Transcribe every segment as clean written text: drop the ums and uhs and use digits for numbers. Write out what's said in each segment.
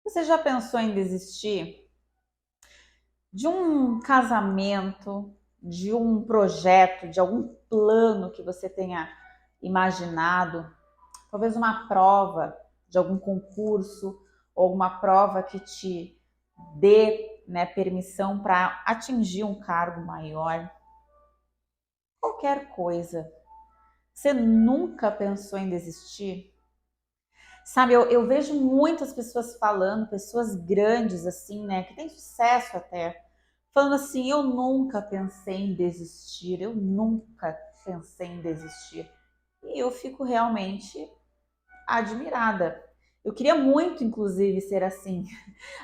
Você já pensou em desistir de um casamento, de um projeto, de algum plano que você tenha imaginado? Talvez uma prova de algum concurso ou alguma prova que te dê, né, permissão para atingir um cargo maior. Qualquer coisa. Você nunca pensou em desistir? Sabe, eu vejo muitas pessoas falando, pessoas grandes assim, né, que têm sucesso até, falando assim: eu nunca pensei em desistir, eu nunca pensei em desistir. E eu fico realmente admirada. Eu queria muito, inclusive, ser assim.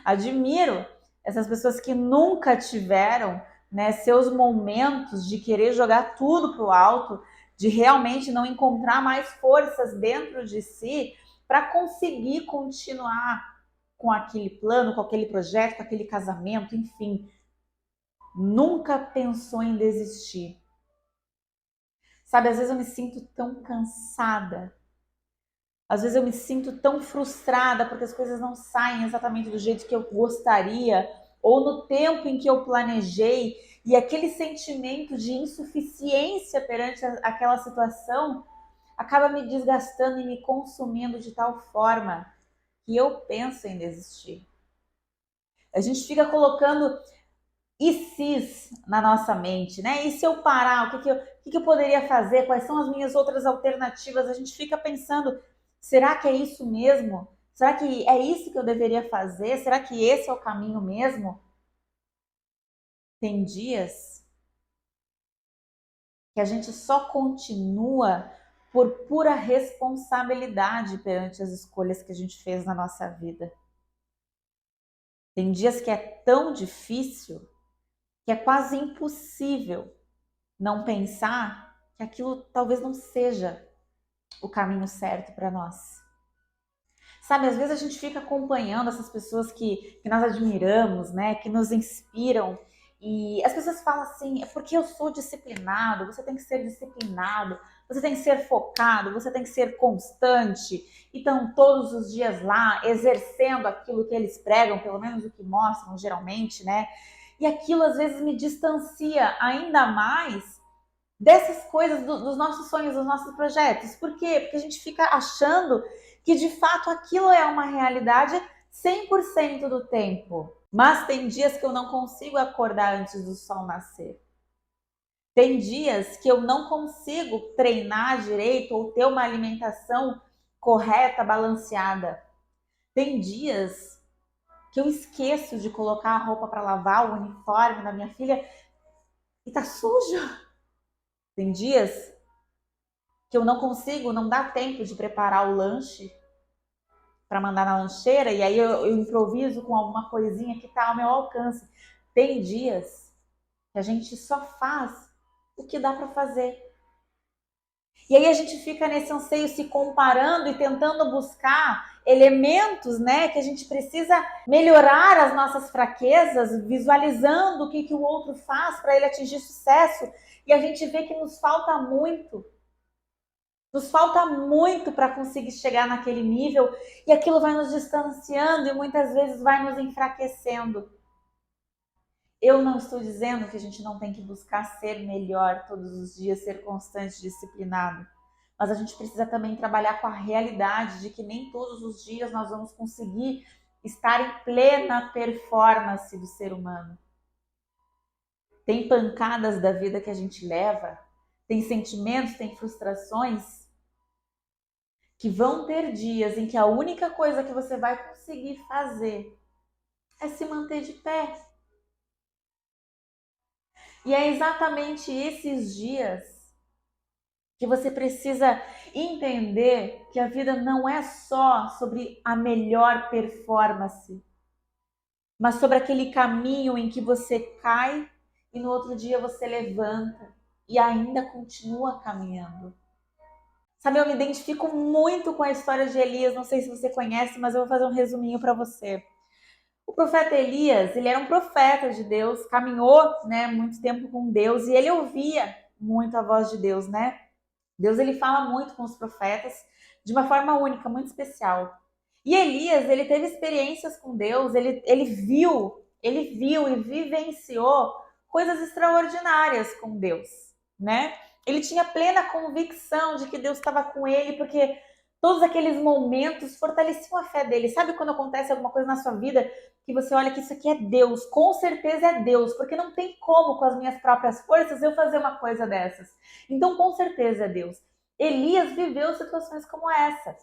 Admiro essas pessoas que nunca tiveram, né, seus momentos de querer jogar tudo pro alto, de realmente não encontrar mais forças dentro de si para conseguir continuar com aquele plano, com aquele projeto, com aquele casamento, enfim. Nunca pensou em desistir. Sabe, às vezes eu me sinto tão cansada. Às vezes eu me sinto tão frustrada porque as coisas não saem exatamente do jeito que eu gostaria ou no tempo em que eu planejei, e aquele sentimento de insuficiência perante aquela situação acaba me desgastando e me consumindo de tal forma que eu penso em desistir. A gente fica colocando e se's na nossa mente, né? E se eu parar, o que eu poderia fazer? Quais são as minhas outras alternativas? A gente fica pensando, será que é isso mesmo? Será que é isso que eu deveria fazer? Será que esse é o caminho mesmo? Tem dias que a gente só continua por pura responsabilidade perante as escolhas que a gente fez na nossa vida. Tem dias que é tão difícil que é quase impossível não pensar que aquilo talvez não seja o caminho certo para nós. Sabe, às vezes a gente fica acompanhando essas pessoas que nós admiramos, né, que nos inspiram, e as pessoas falam assim: é porque eu sou disciplinado, você tem que ser disciplinado, você tem que ser focado, você tem que ser constante, e estão todos os dias lá exercendo aquilo que eles pregam, pelo menos o que mostram geralmente, né? E aquilo às vezes me distancia ainda mais dessas coisas, dos nossos sonhos, dos nossos projetos. Por quê? Porque a gente fica achando que de fato aquilo é uma realidade 100% do tempo. Mas tem dias que eu não consigo acordar antes do sol nascer. Tem dias que eu não consigo treinar direito ou ter uma alimentação correta, balanceada. Tem dias que eu esqueço de colocar a roupa para lavar, o uniforme da minha filha, e tá sujo. Tem dias que eu não consigo, não dá tempo de preparar o lanche para mandar na lancheira, e aí eu improviso com alguma coisinha que está ao meu alcance. Tem dias que a gente só faz o que dá para fazer. E aí a gente fica nesse anseio se comparando e tentando buscar elementos, né, que a gente precisa melhorar as nossas fraquezas, visualizando o que o outro faz para ele atingir sucesso. E a gente vê que nos falta muito. Nos falta muito para conseguir chegar naquele nível, e aquilo vai nos distanciando e muitas vezes vai nos enfraquecendo. Eu não estou dizendo que a gente não tem que buscar ser melhor todos os dias, ser constante, disciplinado. Mas a gente precisa também trabalhar com a realidade de que nem todos os dias nós vamos conseguir estar em plena performance do ser humano. Tem pancadas da vida que a gente leva, tem sentimentos, tem frustrações, que vão ter dias em que a única coisa que você vai conseguir fazer é se manter de pé. E é exatamente esses dias que você precisa entender que a vida não é só sobre a melhor performance, mas sobre aquele caminho em que você cai e no outro dia você levanta e ainda continua caminhando. Sabe, eu me identifico muito com a história de Elias, não sei se você conhece, mas eu vou fazer um resuminho para você. O profeta Elias, ele era um profeta de Deus, caminhou, né, muito tempo com Deus, e ele ouvia muito a voz de Deus, né? Deus, ele fala muito com os profetas de uma forma única, muito especial. E Elias, ele teve experiências com Deus, ele viu e vivenciou coisas extraordinárias com Deus, né? Ele tinha plena convicção de que Deus estava com ele, porque todos aqueles momentos fortaleciam a fé dele. Sabe quando acontece alguma coisa na sua vida que você olha que isso aqui é Deus, com certeza é Deus, porque não tem como com as minhas próprias forças eu fazer uma coisa dessas. Então, com certeza é Deus. Elias viveu situações como essa.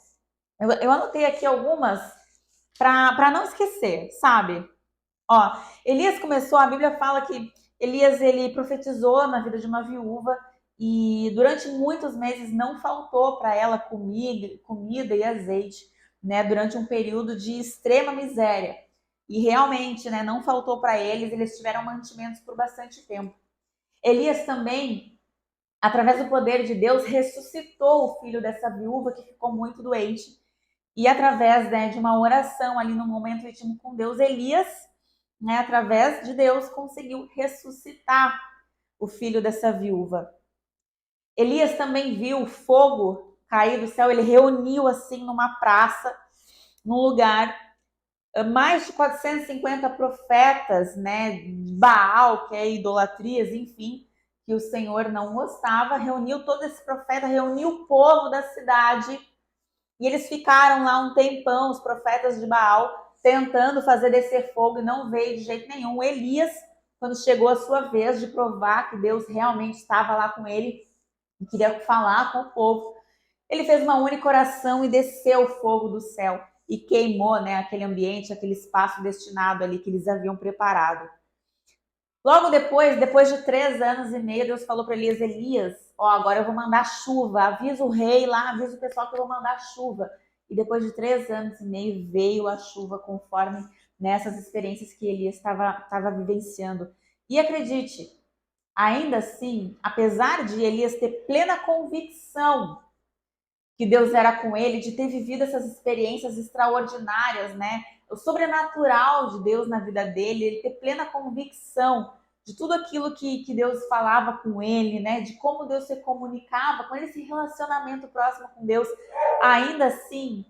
Eu anotei aqui algumas para não esquecer, sabe? Ó, Elias começou, a Bíblia fala que Elias ele profetizou na vida de uma viúva e durante muitos meses não faltou para ela comida e azeite, né? Durante um período de extrema miséria. E realmente, né, não faltou para eles, eles tiveram mantimentos por bastante tempo. Elias também, através do poder de Deus, ressuscitou o filho dessa viúva que ficou muito doente. E através, né, de uma oração ali no momento íntimo com Deus, Elias, né, através de Deus, conseguiu ressuscitar o filho dessa viúva. Elias também viu o fogo cair do céu, ele reuniu assim numa praça, num lugar, mais de 450 profetas, né, de Baal, que é idolatrias, enfim, que o Senhor não gostava, reuniu todo esse profeta, reuniu o povo da cidade. E eles ficaram lá um tempão, os profetas de Baal, tentando fazer descer fogo e não veio de jeito nenhum. Elias, quando chegou a sua vez de provar que Deus realmente estava lá com ele e queria falar com o povo, ele fez uma única oração e desceu o fogo do céu e queimou, né, aquele ambiente, aquele espaço destinado ali que eles haviam preparado. Logo depois de 3 anos e meio, Deus falou para Elias, Elias, ó, agora eu vou mandar chuva, avisa o rei lá, avisa o pessoal que eu vou mandar chuva. E depois de 3 anos e meio veio a chuva conforme nessas experiências que Elias estava vivenciando. E acredite, ainda assim, apesar de Elias ter plena convicção que Deus era com ele, de ter vivido essas experiências extraordinárias, né? O sobrenatural de Deus na vida dele, ele ter plena convicção de tudo aquilo que Deus falava com ele, né? De como Deus se comunicava, com esse relacionamento próximo com Deus. Ainda assim,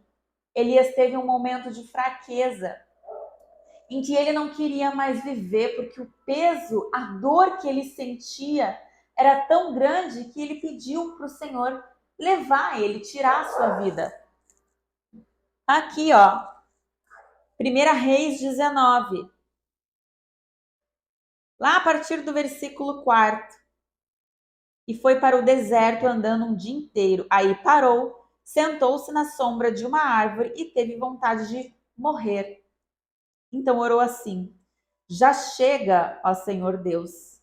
Elias teve um momento de fraqueza, em que ele não queria mais viver, porque o peso, a dor que ele sentia era tão grande que ele pediu para o Senhor levar ele, tirar a sua vida. Aqui, ó, 1 Reis 19. Lá a partir do versículo 4. E foi para o deserto andando um dia inteiro. Aí parou, sentou-se na sombra de uma árvore e teve vontade de morrer. Então orou assim: já chega, ó Senhor Deus.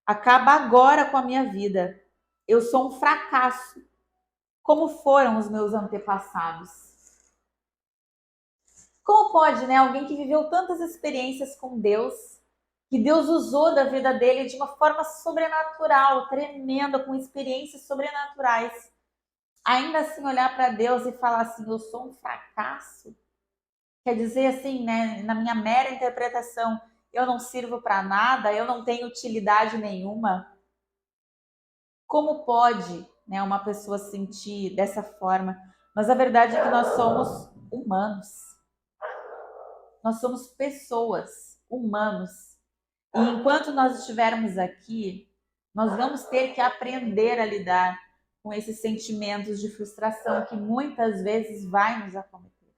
Acaba agora com a minha vida. Eu sou um fracasso, como foram os meus antepassados. Como pode, né, alguém que viveu tantas experiências com Deus, que Deus usou da vida dele de uma forma sobrenatural, tremenda, com experiências sobrenaturais, ainda assim olhar para Deus e falar assim, eu sou um fracasso? Quer dizer assim, né, na minha mera interpretação, eu não sirvo para nada, eu não tenho utilidade nenhuma. Como pode, né, uma pessoa sentir dessa forma? Mas a verdade é que nós somos humanos. Nós somos pessoas, humanos. E enquanto nós estivermos aqui, nós vamos ter que aprender a lidar com esses sentimentos de frustração que muitas vezes vai nos acometer.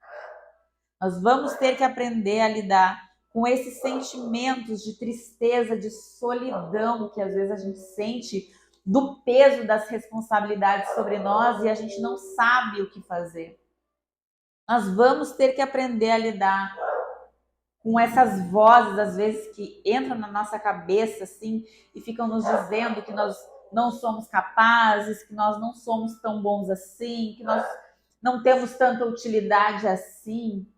Nós vamos ter que aprender a lidar com esses sentimentos de tristeza, de solidão que às vezes a gente sente, do peso das responsabilidades sobre nós e a gente não sabe o que fazer. Nós vamos ter que aprender a lidar com essas vozes, às vezes, que entram na nossa cabeça, assim, e ficam nos dizendo que nós não somos capazes, que nós não somos tão bons assim, que nós não temos tanta utilidade assim,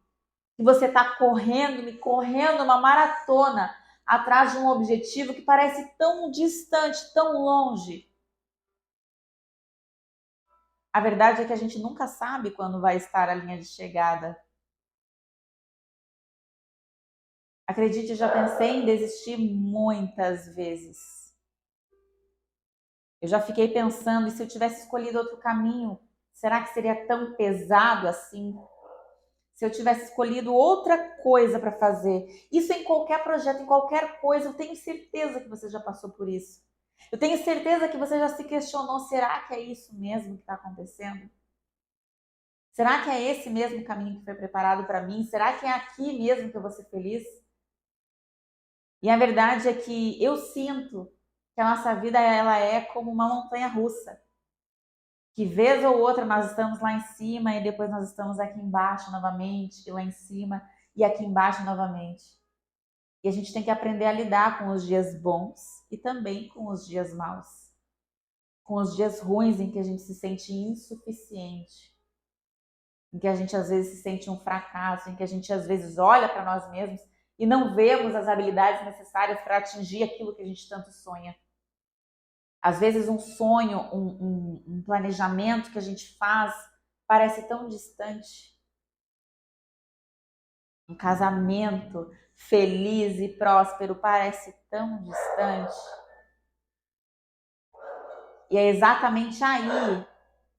que você está correndo uma maratona atrás de um objetivo que parece tão distante, tão longe. A verdade é que a gente nunca sabe quando vai estar a linha de chegada. Acredite, eu já pensei em desistir muitas vezes. Eu já fiquei pensando, e se eu tivesse escolhido outro caminho, será que seria tão pesado assim? se eu tivesse escolhido outra coisa para fazer. Isso em qualquer projeto, em qualquer coisa, eu tenho certeza que você já passou por isso. Eu tenho certeza que você já se questionou, será que é isso mesmo que está acontecendo? Será que é esse mesmo caminho que foi preparado para mim? Será que é aqui mesmo que eu vou ser feliz? E a verdade é que eu sinto que a nossa vida ela é como uma montanha russa. Que vez ou outra nós estamos lá em cima e depois nós estamos aqui embaixo novamente, e lá em cima e aqui embaixo novamente. E a gente tem que aprender a lidar com os dias bons e também com os dias maus. Com os dias ruins em que a gente se sente insuficiente, em que a gente às vezes se sente um fracasso, em que a gente às vezes olha para nós mesmos e não vemos as habilidades necessárias para atingir aquilo que a gente tanto sonha. Às vezes um sonho, um planejamento que a gente faz parece tão distante. Um casamento feliz e próspero parece tão distante. E é exatamente aí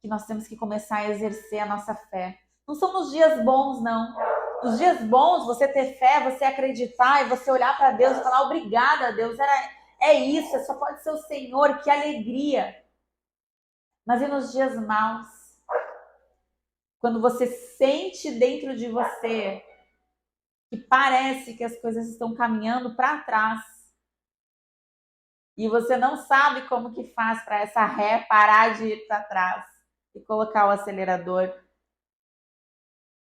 que nós temos que começar a exercer a nossa fé. Não são nos dias bons, não. Nos dias bons, você ter fé, você acreditar e você olhar para Deus e falar obrigada, Deus, é isso, só pode ser o Senhor, que alegria. Mas e nos dias maus? Quando você sente dentro de você que parece que as coisas estão caminhando para trás e você não sabe como que faz para essa ré parar de ir para trás e colocar o acelerador.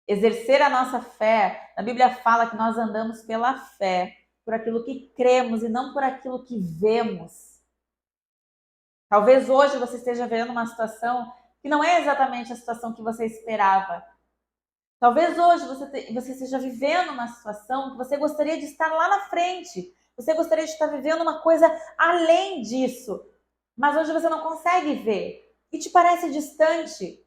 Exercer a nossa fé, a Bíblia fala que nós andamos pela fé, por aquilo que cremos e não por aquilo que vemos. Talvez hoje você esteja vendo uma situação que não é exatamente a situação que você esperava. Talvez hoje você esteja vivendo uma situação que você gostaria de estar lá na frente. Você gostaria de estar vivendo uma coisa além disso. Mas hoje você não consegue ver. E te parece distante.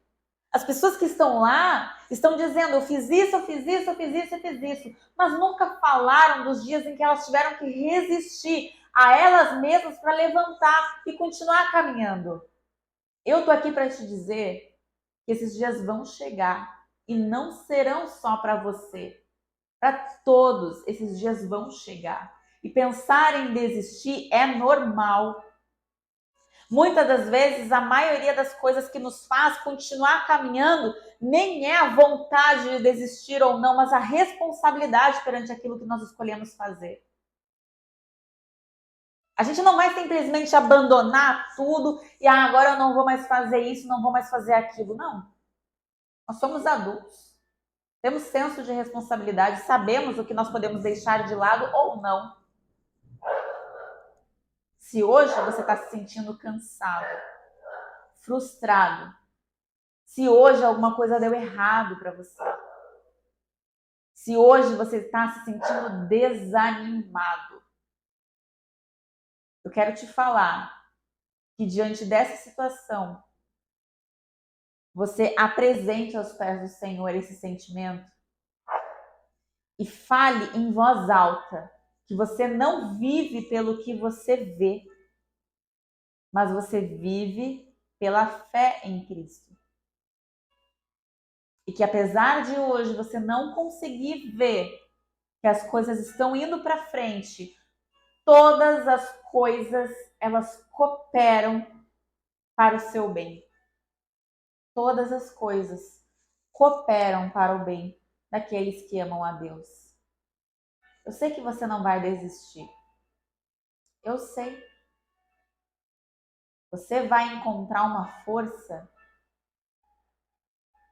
As pessoas que estão lá estão dizendo, eu fiz isso, eu fiz isso, eu fiz isso, eu fiz isso. Mas nunca falaram dos dias em que elas tiveram que resistir a elas mesmas para levantar e continuar caminhando. Eu tô aqui para te dizer que esses dias vão chegar. E não serão só para você. Para todos, esses dias vão chegar. E pensar em desistir é normal. Muitas das vezes, a maioria das coisas que nos faz continuar caminhando nem é a vontade de desistir ou não, mas a responsabilidade perante aquilo que nós escolhemos fazer. A gente não vai simplesmente abandonar tudo e agora eu não vou mais fazer isso, não vou mais fazer aquilo. Não. Nós somos adultos. Temos senso de responsabilidade, sabemos o que nós podemos deixar de lado ou não. Se hoje você está se sentindo cansado, frustrado, se hoje alguma coisa deu errado para você, se hoje você está se sentindo desanimado, eu quero te falar que diante dessa situação, você apresente aos pés do Senhor esse sentimento e fale em voz alta que você não vive pelo que você vê, mas você vive pela fé em Cristo. E que apesar de hoje você não conseguir ver que as coisas estão indo para frente, todas as coisas, elas cooperam para o seu bem. Todas as coisas cooperam para o bem daqueles que amam a Deus. Eu sei que você não vai desistir. Eu sei. Você vai encontrar uma força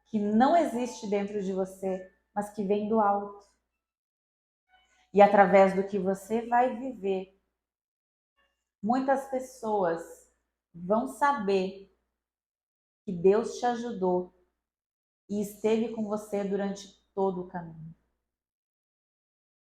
que não existe dentro de você, mas que vem do alto. E através do que você vai viver, muitas pessoas vão saber que Deus te ajudou e esteve com você durante todo o caminho.